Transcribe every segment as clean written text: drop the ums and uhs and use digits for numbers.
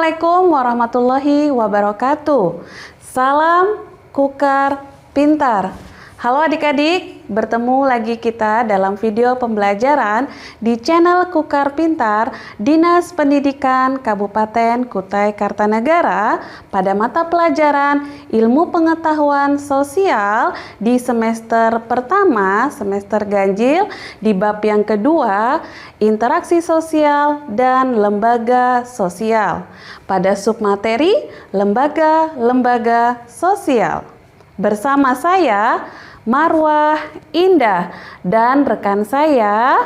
Assalamualaikum warahmatullahi wabarakatuh. Salam Kukar Pintar. Halo adik-adik, bertemu lagi kita dalam video pembelajaran di channel Kukar Pintar Dinas Pendidikan Kabupaten Kutai Kartanegara pada mata pelajaran Ilmu Pengetahuan Sosial di semester pertama, semester ganjil, di bab yang kedua, Interaksi Sosial dan Lembaga Sosial, pada submateri Lembaga-Lembaga Sosial. Bersama saya, Marwah Indah, dan rekan saya,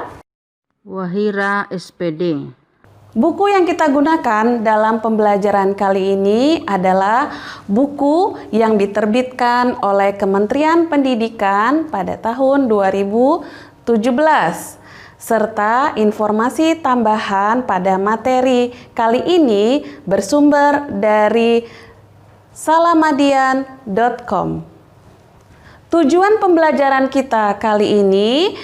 Wahira SPD. Buku yang kita gunakan dalam pembelajaran kali ini adalah buku yang diterbitkan oleh Kementerian Pendidikan pada tahun 2017, serta informasi tambahan pada materi kali ini bersumber dari salamadian.com. Tujuan pembelajaran kita kali ini,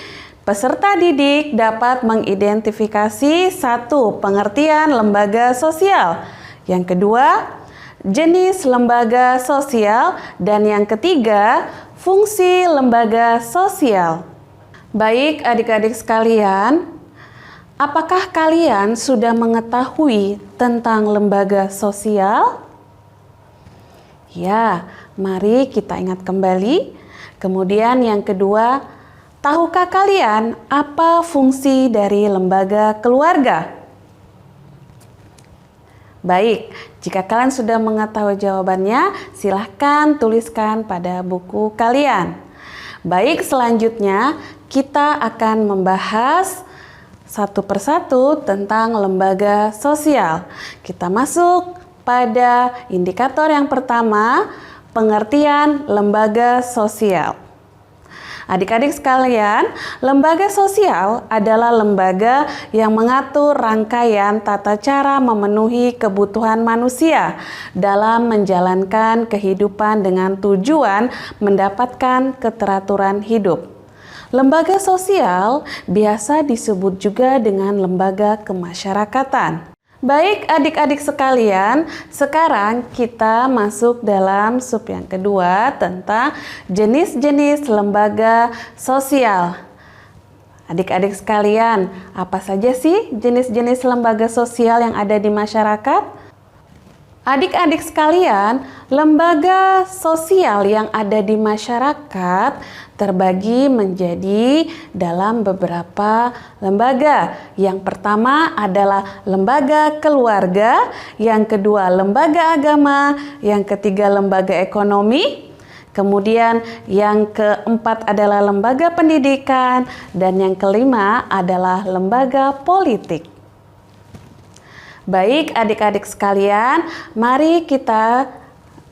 peserta didik dapat mengidentifikasi satu, pengertian lembaga sosial. Yang kedua, jenis lembaga sosial. Dan yang ketiga, fungsi lembaga sosial. Baik adik-adik sekalian, apakah kalian sudah mengetahui tentang lembaga sosial? Ya, mari kita ingat kembali. Kemudian yang kedua, tahukah kalian apa fungsi dari lembaga keluarga? Baik, jika kalian sudah mengetahui jawabannya, silahkan tuliskan pada buku kalian. Baik, selanjutnya kita akan membahas satu persatu tentang lembaga sosial. Kita masuk pada indikator yang pertama, pengertian lembaga sosial. Adik-adik sekalian, lembaga sosial adalah lembaga yang mengatur rangkaian tata cara memenuhi kebutuhan manusia dalam menjalankan kehidupan dengan tujuan mendapatkan keteraturan hidup. Lembaga sosial biasa disebut juga dengan lembaga kemasyarakatan. Baik adik-adik sekalian, sekarang kita masuk dalam sub yang kedua tentang jenis-jenis lembaga sosial. Adik-adik sekalian, apa saja sih jenis-jenis lembaga sosial yang ada di masyarakat? Adik-adik sekalian, lembaga sosial yang ada di masyarakat terbagi menjadi dalam beberapa lembaga. Yang pertama adalah lembaga keluarga, yang kedua lembaga agama, yang ketiga lembaga ekonomi, kemudian yang keempat adalah lembaga pendidikan, dan yang kelima adalah lembaga politik. Baik adik-adik sekalian, mari kita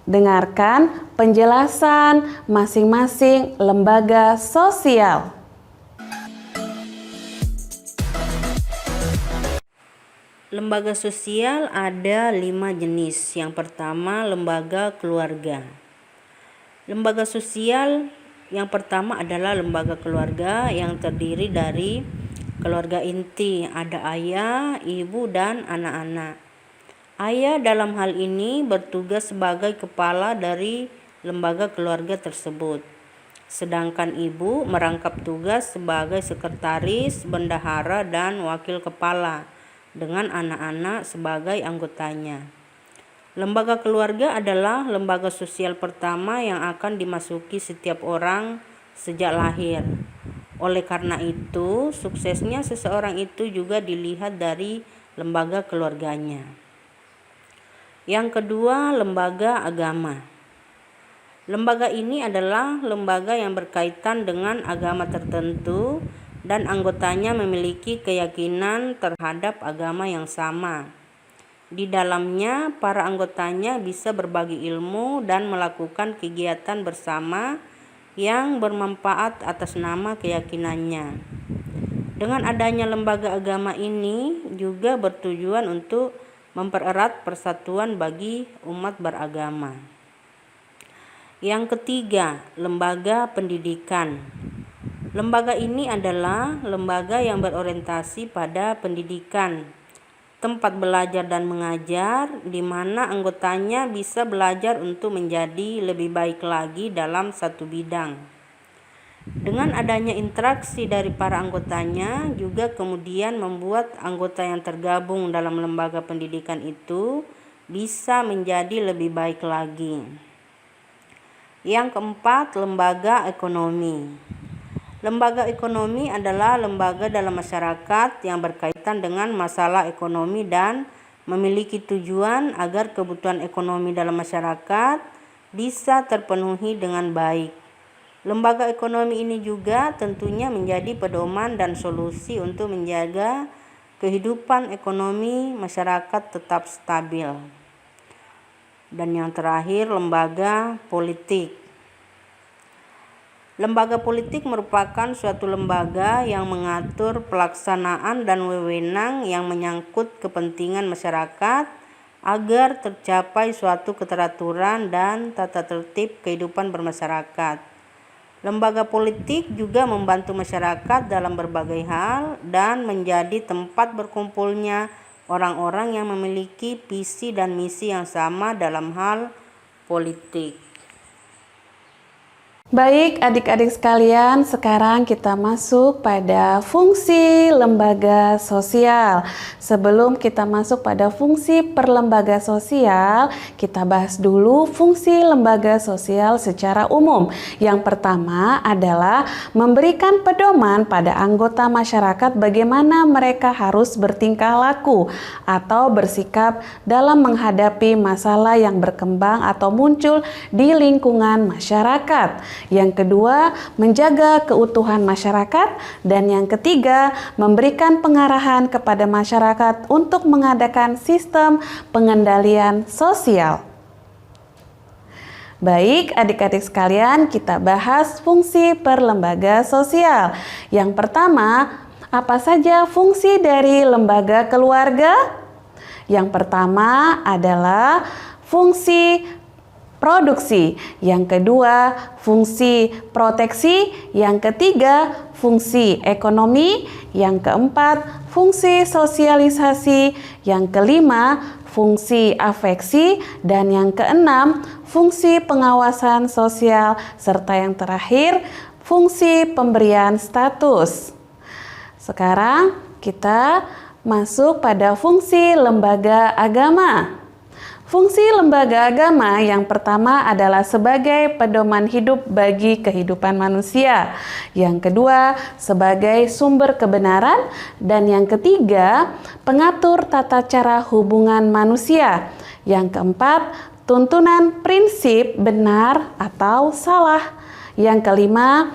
dengarkan penjelasan masing-masing lembaga sosial. Lembaga sosial ada 5 jenis. Yang pertama, lembaga keluarga. Lembaga sosial yang pertama adalah lembaga keluarga yang terdiri dari keluarga inti, ada ayah, ibu, dan anak-anak. Ayah dalam hal ini bertugas sebagai kepala dari lembaga keluarga tersebut. Sedangkan ibu merangkap tugas sebagai sekretaris, bendahara, dan wakil kepala dengan anak-anak sebagai anggotanya. Lembaga keluarga adalah lembaga sosial pertama yang akan dimasuki setiap orang sejak lahir. Oleh karena itu, suksesnya seseorang itu juga dilihat dari lembaga keluarganya. Yang kedua, lembaga agama. Lembaga ini adalah lembaga yang berkaitan dengan agama tertentu dan anggotanya memiliki keyakinan terhadap agama yang sama. Di dalamnya, para anggotanya bisa berbagi ilmu dan melakukan kegiatan bersama yang bermanfaat atas nama keyakinannya. Dengan adanya lembaga agama ini juga bertujuan untuk mempererat persatuan bagi umat beragama. Yang ketiga, lembaga pendidikan. Lembaga ini adalah lembaga yang berorientasi pada pendidikan, tempat belajar dan mengajar, di mana anggotanya bisa belajar untuk menjadi lebih baik lagi dalam satu bidang. Dengan adanya interaksi dari para anggotanya, juga kemudian membuat anggota yang tergabung dalam lembaga pendidikan itu bisa menjadi lebih baik lagi. Yang keempat, lembaga ekonomi. Lembaga ekonomi adalah lembaga dalam masyarakat yang berkaitan dengan masalah ekonomi dan memiliki tujuan agar kebutuhan ekonomi dalam masyarakat bisa terpenuhi dengan baik. Lembaga ekonomi ini juga tentunya menjadi pedoman dan solusi untuk menjaga kehidupan ekonomi masyarakat tetap stabil. Dan yang terakhir, lembaga politik. Lembaga politik merupakan suatu lembaga yang mengatur pelaksanaan dan wewenang yang menyangkut kepentingan masyarakat agar tercapai suatu keteraturan dan tata tertib kehidupan bermasyarakat. Lembaga politik juga membantu masyarakat dalam berbagai hal dan menjadi tempat berkumpulnya orang-orang yang memiliki visi dan misi yang sama dalam hal politik. Baik adik-adik sekalian, sekarang kita masuk pada fungsi lembaga sosial. Sebelum kita masuk pada fungsi perlembaga sosial, kita bahas dulu fungsi lembaga sosial secara umum. Yang pertama adalah memberikan pedoman pada anggota masyarakat bagaimana mereka harus bertingkah laku atau bersikap dalam menghadapi masalah yang berkembang atau muncul di lingkungan masyarakat. Yang kedua, menjaga keutuhan masyarakat. Dan yang ketiga, memberikan pengarahan kepada masyarakat untuk mengadakan sistem pengendalian sosial. Baik, adik-adik sekalian, kita bahas fungsi perlembaga sosial. Yang pertama, apa saja fungsi dari lembaga keluarga? Yang pertama adalah fungsi produksi, yang kedua fungsi proteksi, yang ketiga fungsi ekonomi, yang keempat fungsi sosialisasi, yang kelima fungsi afeksi, dan yang keenam fungsi pengawasan sosial, serta yang terakhir fungsi pemberian status. Sekarang kita masuk pada fungsi lembaga agama. Fungsi lembaga agama yang pertama adalah sebagai pedoman hidup bagi kehidupan manusia. Yang kedua, sebagai sumber kebenaran. Dan yang ketiga, pengatur tata cara hubungan manusia. Yang keempat, tuntunan prinsip benar atau salah. Yang kelima,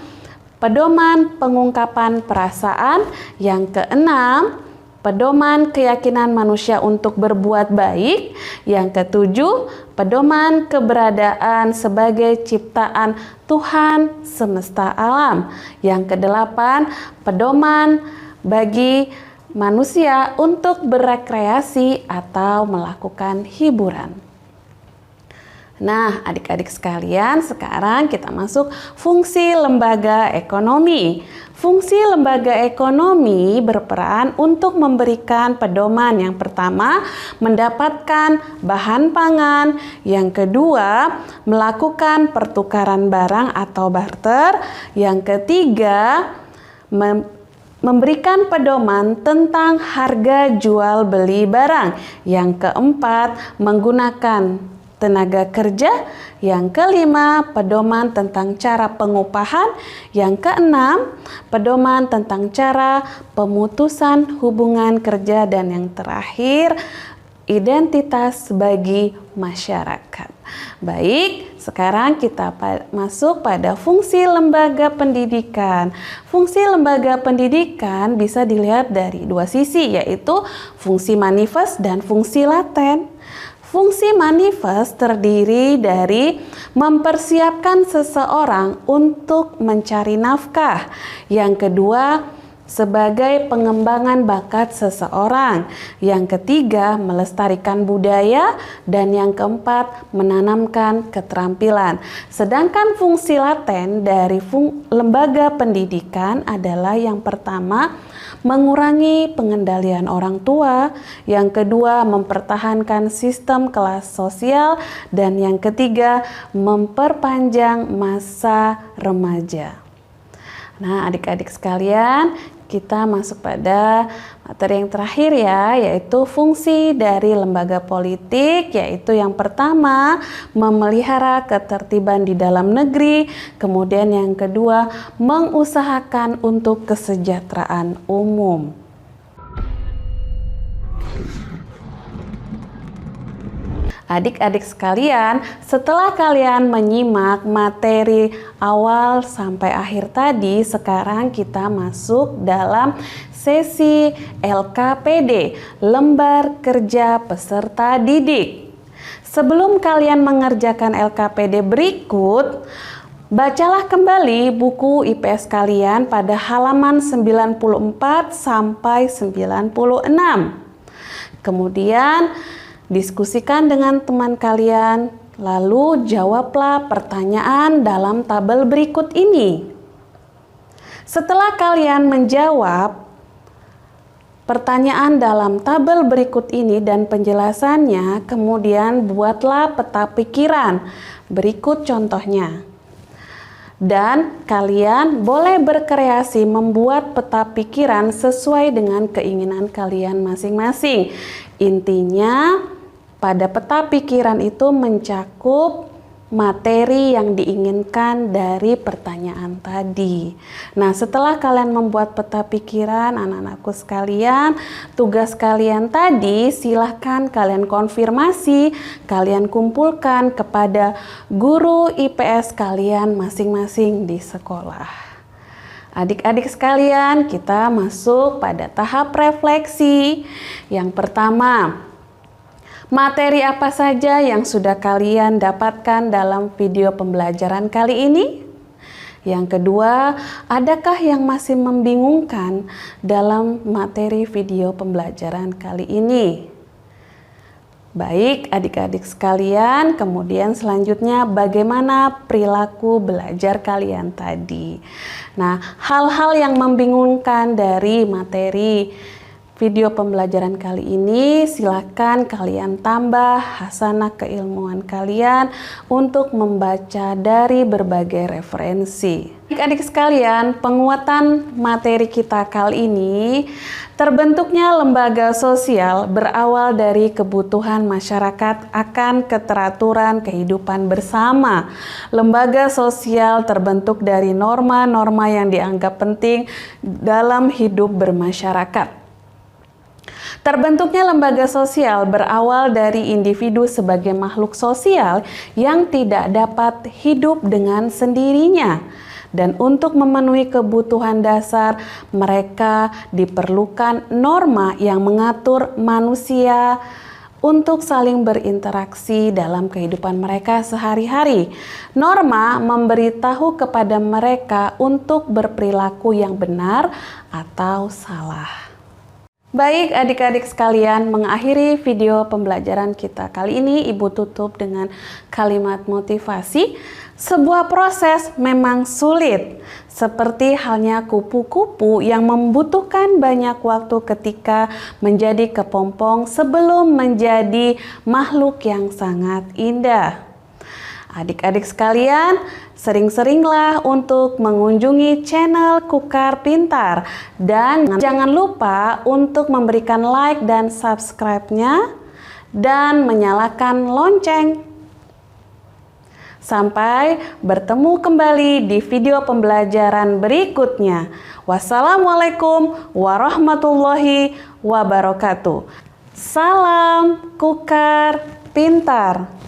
pedoman pengungkapan perasaan. Yang keenam, pedoman keyakinan manusia untuk berbuat baik. Yang ketujuh, pedoman keberadaan sebagai ciptaan Tuhan semesta alam. Yang kedelapan, pedoman bagi manusia untuk berekreasi atau melakukan hiburan. Nah, adik-adik sekalian, sekarang kita masuk fungsi lembaga ekonomi. Fungsi lembaga ekonomi berperan untuk memberikan pedoman. Yang pertama, mendapatkan bahan pangan. Yang kedua, melakukan pertukaran barang atau barter. Yang ketiga, memberikan pedoman tentang harga jual beli barang. Yang keempat, menggunakan tenaga kerja. Yang kelima, pedoman tentang cara pengupahan. Yang keenam, pedoman tentang cara pemutusan hubungan kerja. Dan yang terakhir, identitas bagi masyarakat. Baik, sekarang kita masuk pada fungsi lembaga pendidikan. Fungsi lembaga pendidikan bisa dilihat dari dua sisi, yaitu fungsi manifest dan fungsi laten. Fungsi manifest terdiri dari mempersiapkan seseorang untuk mencari nafkah. Yang kedua, sebagai pengembangan bakat seseorang. Yang ketiga, melestarikan budaya. Dan yang keempat, menanamkan keterampilan. Sedangkan fungsi laten dari lembaga pendidikan adalah yang pertama, mengurangi pengendalian orang tua. Yang kedua, mempertahankan sistem kelas sosial. Dan yang ketiga, memperpanjang masa remaja. Nah, adik-adik sekalian, kita masuk pada materi yang terakhir ya, yaitu fungsi dari lembaga politik, yaitu yang pertama, memelihara ketertiban di dalam negeri, kemudian yang kedua, mengusahakan untuk kesejahteraan umum. Adik-adik sekalian, setelah kalian menyimak materi awal sampai akhir tadi, sekarang kita masuk dalam sesi LKPD, Lembar Kerja Peserta Didik. Sebelum kalian mengerjakan LKPD berikut, bacalah kembali buku IPS kalian pada halaman 94 sampai 96. Kemudian, diskusikan dengan teman kalian, lalu jawablah pertanyaan dalam tabel berikut ini. Setelah kalian menjawab pertanyaan dalam tabel berikut ini dan penjelasannya, kemudian buatlah peta pikiran. Berikut contohnya. Dan kalian boleh berkreasi membuat peta pikiran sesuai dengan keinginan kalian masing-masing. Intinya, pada peta pikiran itu mencakup materi yang diinginkan dari pertanyaan tadi. Nah, setelah kalian membuat peta pikiran, anak-anakku sekalian, tugas kalian tadi silahkan kalian konfirmasi, kalian kumpulkan kepada guru IPS kalian masing-masing di sekolah. Adik-adik sekalian, kita masuk pada tahap refleksi. Yang pertama, materi apa saja yang sudah kalian dapatkan dalam video pembelajaran kali ini? Yang kedua, adakah yang masih membingungkan dalam materi video pembelajaran kali ini? Baik, adik-adik sekalian, kemudian selanjutnya bagaimana perilaku belajar kalian tadi. Nah, hal-hal yang membingungkan dari materi video pembelajaran kali ini, silakan kalian tambah hasanah keilmuan kalian untuk membaca dari berbagai referensi. Adik-adik sekalian, penguatan materi kita kali ini, terbentuknya lembaga sosial berawal dari kebutuhan masyarakat akan keteraturan kehidupan bersama. Lembaga sosial terbentuk dari norma-norma yang dianggap penting dalam hidup bermasyarakat. Terbentuknya lembaga sosial berawal dari individu sebagai makhluk sosial yang tidak dapat hidup dengan sendirinya. Dan untuk memenuhi kebutuhan dasar mereka diperlukan norma yang mengatur manusia untuk saling berinteraksi dalam kehidupan mereka sehari-hari. Norma memberitahu kepada mereka untuk berperilaku yang benar atau salah. Baik adik-adik sekalian, mengakhiri video pembelajaran kita kali ini, Ibu tutup dengan kalimat motivasi. Sebuah proses memang sulit, seperti halnya kupu-kupu yang membutuhkan banyak waktu ketika menjadi kepompong sebelum menjadi makhluk yang sangat indah. Adik-adik sekalian, sering-seringlah untuk mengunjungi channel Kukar Pintar dan jangan lupa untuk memberikan like dan subscribe-nya dan menyalakan lonceng. Sampai bertemu kembali di video pembelajaran berikutnya. Wassalamualaikum warahmatullahi wabarakatuh. Salam Kukar Pintar.